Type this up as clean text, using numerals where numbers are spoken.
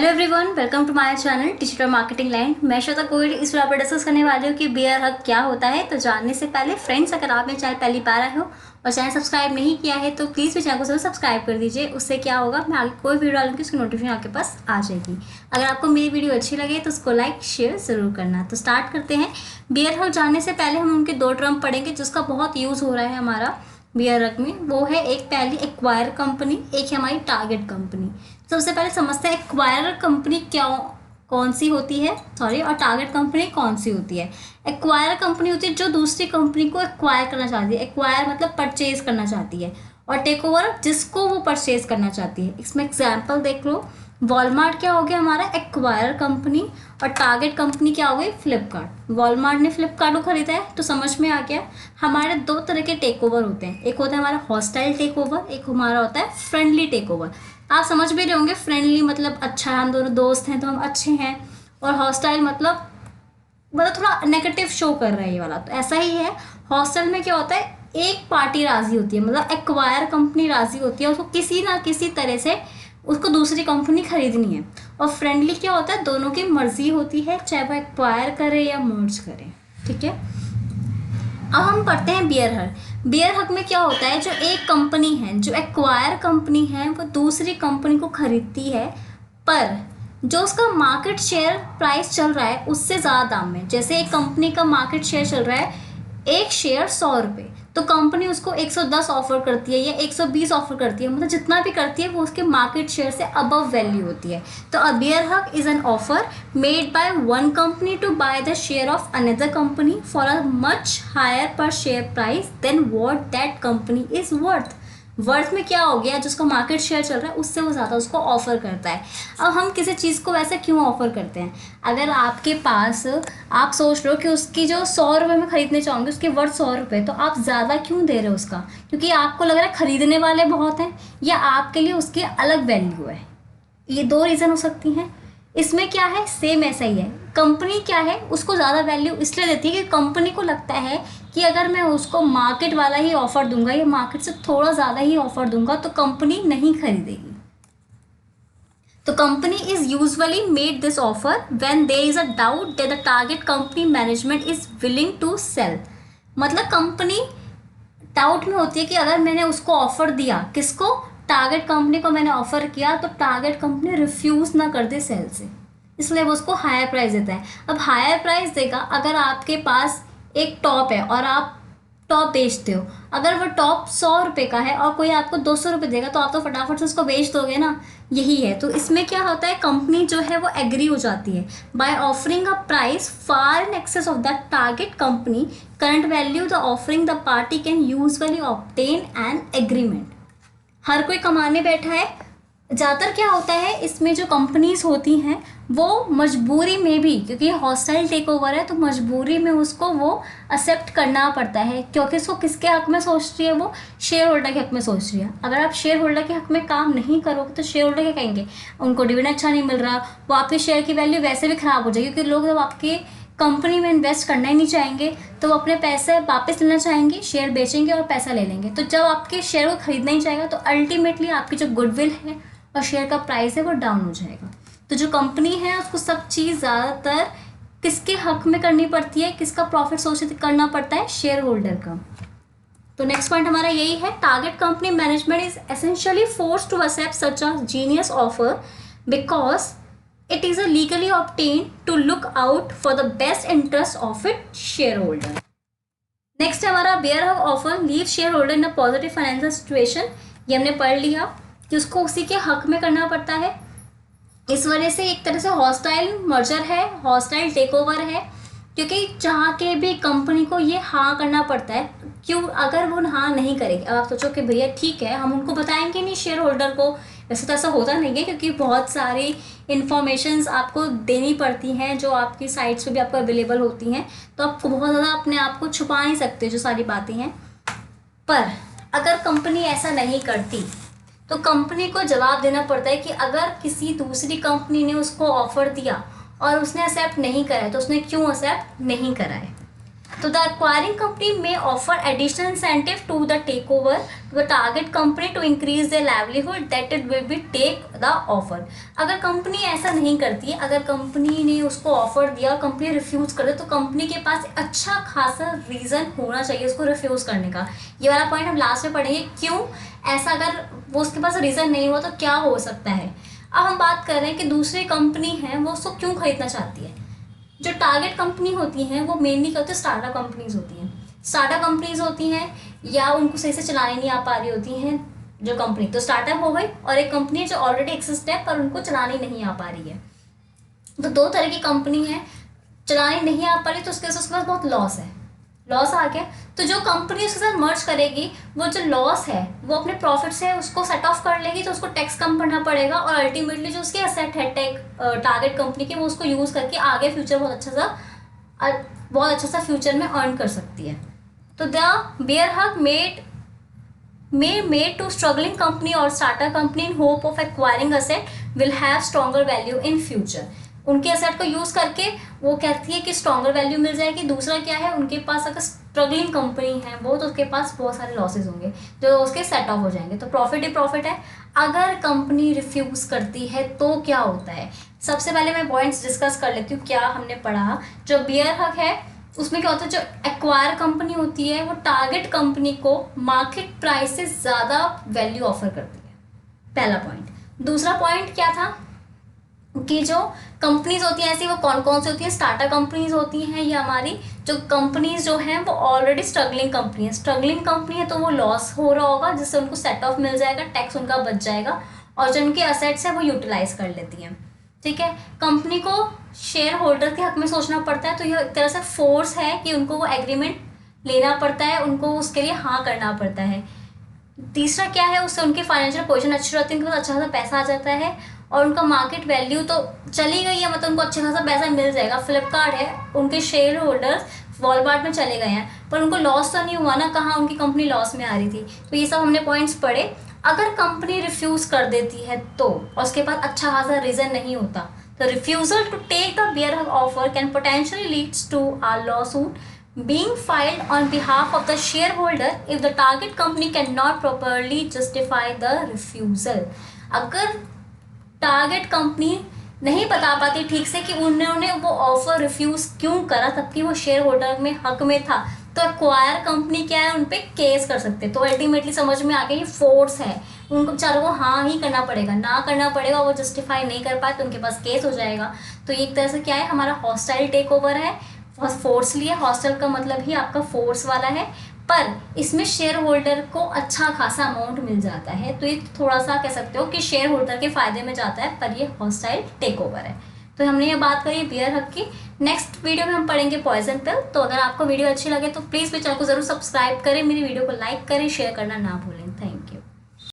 Hello everyone, welcome to my channel digital marketing line. मैं Shweta Covid इस बार discuss करने वाली हूँ कि बियर हग क्या होता है। तो जानने से पहले फ्रेंड्स, अगर आप मेरे चैनल पहली बार आए हो और चैनल सब्सक्राइब नहीं किया है तो प्लीज़ मेरे चैनल को सब्सक्राइब कर दीजिए। उससे क्या होगा, मैं आगे कोई वीडियो डालूंगी उसकी नोटिफिकेशन आपके पास आ जाएगी। अगर आपको मेरी वीडियो अच्छी लगे तो उसको लाइक शेयर ज़रूर करना। तो स्टार्ट करते हैं। बियर हग जानने से पहले हम उनके दो टर्म पढ़ेंगे जिसका बहुत यूज़ हो रहा है हमारा बियर हग में। वो है एक पहली एक्वायर कंपनी, एक है हमारी टारगेट कंपनी। सबसे पहले समझते हैं एक्वायरर कंपनी क्या कौन सी होती है, और टारगेट कंपनी कौन सी होती है। एक्वायर कंपनी होती है जो दूसरी कंपनी को एक्वायर करना चाहती है। एक्वायर मतलब परचेज करना चाहती है, और टेक ओवर जिसको वो परचेज करना चाहती है। इसमें एग्जाम्पल देख लो, वॉलमार्ट क्या हो गया हमारा एक्वायर कंपनी, और टारगेट कंपनी क्या हो गई फ्लिपकार्ट। वॉलमार्ट ने फ्लिपकार्ट को खरीदा है तो समझ में आ गया। हमारे दो तरह के टेक ओवर होते हैं, एक होता है हमारा हॉस्टाइल टेक ओवर, एक हमारा होता है फ्रेंडली टेक ओवर। आप समझ भी रहे होंगे, फ्रेंडली मतलब अच्छा है, हम दोनों दोस्त हैं तो हम अच्छे हैं, और हॉस्टाइल मतलब थोड़ा नेगेटिव शो कर रहा है ये वाला। तो ऐसा ही है, हॉस्टाइल में क्या होता है, एक पार्टी राजी होती है, मतलब एक्वायर कंपनी राजी होती है, उसको किसी ना किसी तरह से उसको दूसरी कंपनी खरीदनी है। और फ्रेंडली क्या होता है, दोनों की मर्जी होती है, चाहे वो एक्वायर करे या मर्ज करे। ठीक है, अब हम पढ़ते हैं बियर हग। बियर हग में क्या होता है, जो एक कंपनी है, जो एक्वायर कंपनी है, वो दूसरी कंपनी को खरीदती है, पर जो उसका मार्केट शेयर प्राइस चल रहा है उससे ज़्यादा दाम में। जैसे एक कंपनी का मार्केट शेयर चल रहा है एक शेयर 100 रुपये, तो कंपनी उसको 110 ऑफर करती है या 120 ऑफर करती है, मतलब जितना भी करती है वो उसके मार्केट शेयर से अबव वैल्यू होती है। तो a bear hug is an offer made by one company to buy the share of another company for a much higher per share price than what that company is worth में क्या हो गया, जिसका market share चल रहा है उससे वो ज़्यादा उसको ऑफर करता है। अब हम किसी चीज़ को वैसे क्यों ऑफर करते हैं, अगर आपके पास आप सोच लो कि उसकी जो 100 रुपये में खरीदने चाहोगे उसकी वर्थ 100 रुपये, तो आप ज़्यादा क्यों दे रहे हो उसका, क्योंकि आपको लग रहा है खरीदने वाले बहुत हैं, या आपके लिए उसकी अलग वैल्यू है। ये दो रीज़न हो सकती हैं। इसमें क्या है, सेम ऐसा ही है। कंपनी क्या है, उसको ज़्यादा वैल्यू इसलिए देती है कि कंपनी को लगता है कि अगर मैं उसको मार्केट वाला ही ऑफर दूंगा या मार्केट से थोड़ा ज़्यादा ही ऑफर दूंगा तो कंपनी नहीं खरीदेगी। तो company is usually made this offer when there is a doubt that the target company management is willing to sell. मतलब कंपनी डाउट में होती है कि अगर मैंने उसको ऑफर दिया, किसको, टारगेट कंपनी को मैंने ऑफर किया, तो टारगेट कंपनी रिफ्यूज ना कर दे सेल से, इसलिए वो उसको हायर प्राइस देता है। अब हायर प्राइस देगा, अगर आपके पास एक टॉप है और आप टॉप बेचते हो, अगर वो टॉप 100 रुपये का है और कोई आपको 200 रुपये देगा तो आप तो फटाफट से उसको बेच दोगे ना। यही है, तो इसमें क्या होता है, कंपनी जो है वो एग्री हो जाती है by offering a price far in excess of the target company current value the offering the party can usually obtain an agreement. हर कोई कमाने बैठा है। ज़्यादातर क्या होता है, इसमें जो कंपनीज होती हैं वो मजबूरी में भी, क्योंकि हॉस्टाइल टेक ओवर है तो मजबूरी में उसको वो एक्सेप्ट करना पड़ता है, क्योंकि उसको किसके हक में सोच रही है, वो शेयर होल्डर के हक में सोच रही है। अगर आप शेयर होल्डर के हक में काम नहीं करोगे तो शेयर होल्डर क्या कहेंगे, उनको डिविडेंड अच्छा नहीं मिल रहा, वो आपके शेयर की वैल्यू वैसे भी खराब हो जाएगी, क्योंकि लोग जब आपके कंपनी में इन्वेस्ट करना ही नहीं चाहेंगे तो वो अपने पैसे वापस लेना चाहेंगे, शेयर बेचेंगे और पैसा ले लेंगे। तो जब आपके शेयर को खरीदना ही चाहेगा तो अल्टीमेटली आपकी जो गुडविल है और शेयर का प्राइस है वो डाउन हो जाएगा। तो जो कंपनी है उसको सब चीज़ ज़्यादातर किसके हक में करनी पड़ती है, किसका प्रॉफिट सोच करना पड़ता है, शेयर होल्डर का। तो नेक्स्ट पॉइंट हमारा यही है, target company management is essentially force to accept such a genius offer because it is a legally obtained to look out for the best interest of its shareholder. Next हमारा bear hug offer leave shareholder in a positive financial situation. ये हमने पढ़ लिया कि उसको उसी के हक में करना पड़ता है। इस वजह से एक तरह से हॉस्टाइल मर्जर है, हॉस्टाइल टेक ओवर है, क्योंकि जहाँ के भी कंपनी को ये हाँ करना पड़ता है। क्यों, अगर वो हाँ नहीं करेगी, अब आप सोचो कि भैया ठीक है हम उनको बताएंगे नहीं शेयर होल्डर को, वैसे तो ऐसा होता नहीं है, क्योंकि बहुत सारी इन्फॉर्मेशंस आपको देनी पड़ती हैं जो आपकी साइट्स पे भी आपको अवेलेबल होती हैं, तो आपको बहुत ज़्यादा अपने आप को छुपा नहीं सकते जो सारी बातें हैं। पर अगर कंपनी ऐसा नहीं करती तो कंपनी को जवाब देना पड़ता है कि अगर किसी दूसरी कंपनी ने उसको ऑफर दिया और उसने एक्सेप्ट नहीं करा है तो उसने क्यों एक्सेप्ट नहीं करा है। तो the acquiring company may offer additional incentive to the take over to the target company to increase the livelihood that it will be take the offer. अगर कंपनी ऐसा नहीं करती है, अगर कंपनी ने उसको ऑफर दिया, कंपनी रिफ्यूज कर दे, तो कंपनी के पास अच्छा खासा रीज़न होना चाहिए उसको रिफ्यूज़ करने का। ये वाला पॉइंट हम लास्ट में पढ़ेंगे, क्यों ऐसा, अगर वो उसके पास रीज़न नहीं हुआ तो क्या हो सकता है। अब हम बात कर रहे हैं कि दूसरी कंपनी है वो उसको क्यों खरीदना चाहती है। जो टारगेट कंपनी होती हैं वो मेनली क्या होती है, स्टार्टअप कंपनीज होती हैं। स्टार्टअप कंपनीज होती हैं या उनको सही से चलाने नहीं आ पा रही होती हैं जो कंपनी, तो स्टार्टअप हो गई, और एक कंपनी जो ऑलरेडी एक्सिस्ट है पर उनको चलानी नहीं आ पा रही है। तो दो तरह की कंपनी है, चलानी नहीं आ पा रही तो उसके पास बहुत लॉस है, लॉस आ गया, तो जो कंपनी उसके साथ मर्ज करेगी वो जो लॉस है वो अपने प्रॉफिट से उसको सेट ऑफ कर लेगी, तो उसको टैक्स कम भरना पड़ेगा, और अल्टीमेटली जो उसके एसेट है टारगेट कंपनी के, वो उसको यूज़ करके आगे फ्यूचर बहुत अच्छा सा फ्यूचर में अर्न कर सकती है। तो the bear hug made to struggling company or startup company in hope of acquiring asset will have stronger value in future। उनके एसेट को यूज़ करके वो कहती है कि स्ट्रॉन्गर वैल्यू मिल जाएगी। दूसरा क्या है, उनके पास अगर स्ट्रगलिंग कंपनी है वो, तो उसके पास बहुत सारे लॉसेज होंगे जो उसके सेट ऑफ हो जाएंगे, तो प्रॉफिट ही प्रॉफिट है। अगर कंपनी रिफ्यूज़ करती है तो क्या होता है, सबसे पहले मैं पॉइंट्स डिस्कस कर लेती हूँ। क्या हमने पढ़ा, जो बियर हक है उसमें क्या होता है, जो एक्वायर कंपनी होती है वो टारगेट कंपनी को मार्केट प्राइस से ज़्यादा वैल्यू ऑफर करती है, पहला पॉइंट। दूसरा पॉइंट क्या था कि जो कंपनीज होती हैं ऐसी, वो कौन कौन सी होती हैं, स्टार्टअप कंपनीज होती हैं, या हमारी जो कंपनीज जो हैं वो ऑलरेडी स्ट्रगलिंग कंपनी है। स्ट्रगलिंग कंपनी है तो वो लॉस हो रहा होगा, जिससे उनको सेट ऑफ मिल जाएगा, टैक्स उनका बच जाएगा, और जो उनके असेट्स हैं वो यूटिलाइज कर लेती हैं। ठीक है, कंपनी को शेयर होल्डर के हक में सोचना पड़ता है, तो यह एक तरह से फोर्स है कि उनको वो एग्रीमेंट लेना पड़ता है, उनको उसके लिए हाँ करना पड़ता है। तीसरा क्या है, उससे उनकी फाइनेंशियल पोजीशन अच्छी रहती है, उनके पास अच्छा खासा पैसा आ जाता है, और उनका मार्केट वैल्यू तो चली गई है, मतलब उनको अच्छा खासा पैसा मिल जाएगा। फ्लिपकार्ट है, उनके शेयर होल्डर्स वॉलमार्ट में चले गए हैं, पर उनको लॉस तो नहीं हुआ ना, कहाँ उनकी कंपनी लॉस में आ रही थी। तो ये सब हमने पॉइंट्स पढ़े। अगर कंपनी रिफ्यूज़ कर देती है तो, और उसके पास अच्छा खासा रीज़न नहीं होता, तो refusal to take the bear hug offer can potentially leads to a lawsuit being filed on behalf of the shareholder if the target company cannot properly justify the refusal। अगर टारगेट कंपनी नहीं बता पाती ठीक से कि उन्होंने वो offer refuse क्यों करा, तबकि वो शेयर होल्डर में हक में था, तो एक्वायर कंपनी क्या है, उन पर केस कर सकते। तो अल्टीमेटली समझ में आ गया ये फोर्स है, उनको बेचारों को हाँ ही करना पड़ेगा, ना करना पड़ेगा, वो जस्टिफाई नहीं कर पाए तो उनके पास केस हो जाएगा। तो एक तरह से क्या है, हमारा हॉस्टाइल टेक ओवर है, फोर्स लिया। हॉस्टल का मतलब ही आपका फोर्स वाला है, पर इसमें शेयर होल्डर को अच्छा खासा अमाउंट मिल जाता है, तो ये थोड़ा सा कह सकते हो कि शेयर होल्डर के फायदे में जाता है, पर ये हॉस्टाइल टेक ओवर है। तो हमने ये बात करी बियर हक की। नेक्स्ट वीडियो में हम पढ़ेंगे पॉइजन पिल। तो अगर आपको वीडियो अच्छी लगे तो प्लीज़ मेरे चैनल को जरूर सब्सक्राइब करें, मेरी वीडियो को लाइक करें, शेयर करना ना भूलें।